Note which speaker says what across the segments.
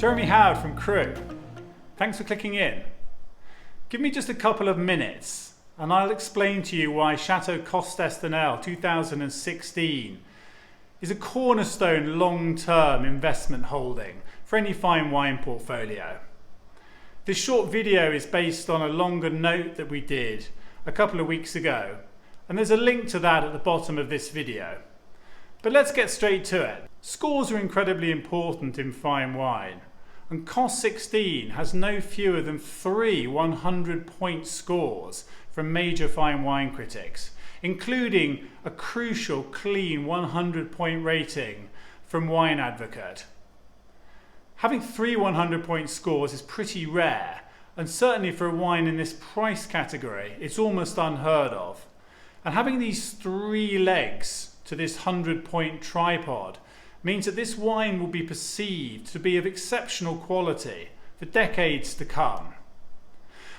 Speaker 1: Jeremy Howard from Cru. Thanks for clicking in. Give me just a couple of minutes and I'll explain to you why Château Cos 2016 is a cornerstone long-term investment holding for any fine wine portfolio. This short video is based on a longer note that we did a couple of weeks ago, and there's a link to that at the bottom of this video. But let's get straight to it. Scores are incredibly important in fine wine, and Cos 16 has no fewer than 3 100-point scores from major fine wine critics, including a crucial clean 100-point rating from Wine Advocate. Having 3 100-point scores is pretty rare, and certainly for a wine in this price category it's almost unheard of. And having these 3 legs to this 100-point tripod means that this wine will be perceived to be of exceptional quality for decades to come.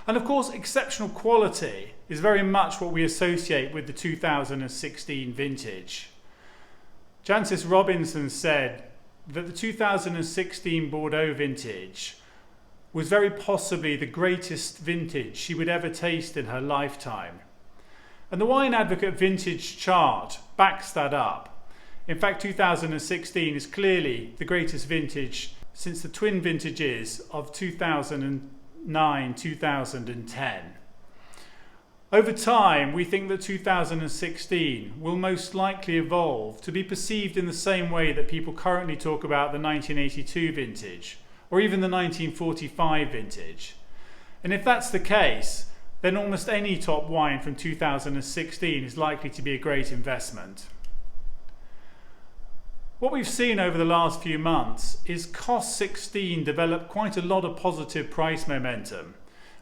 Speaker 1: And of course, exceptional quality is very much what we associate with the 2016 vintage. Jancis Robinson said that the 2016 Bordeaux vintage was very possibly the greatest vintage she would ever taste in her lifetime. And the Wine Advocate vintage chart backs that up. In fact, 2016 is clearly the greatest vintage since the twin vintages of 2009-2010. Over time, we think that 2016 will most likely evolve to be perceived in the same way that people currently talk about the 1982 vintage or even the 1945 vintage. And if that's the case, then almost any top wine from 2016 is likely to be a great investment. What we've seen over the last few months is Cos 16 develop quite a lot of positive price momentum.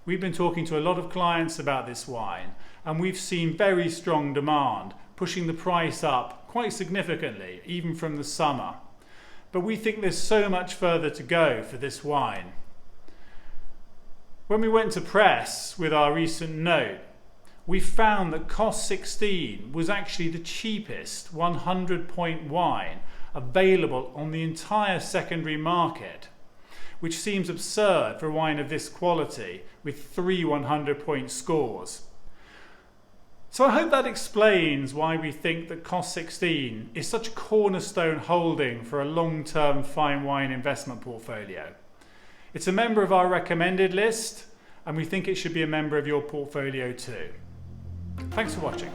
Speaker 1: We've been talking to a lot of clients about this wine, and we've seen very strong demand, pushing the price up quite significantly, even from the summer. But we think there's so much further to go for this wine. When we went to press with our recent note, we found that Cos 16 was actually the cheapest 100-point wine available on the entire secondary market, which seems absurd for a wine of this quality with 3 100-point scores. So I hope that explains why we think that Cos 16 is such a cornerstone holding for a long-term fine wine investment portfolio. It's a member of our recommended list, and we think it should be a member of your portfolio too. Thanks for watching.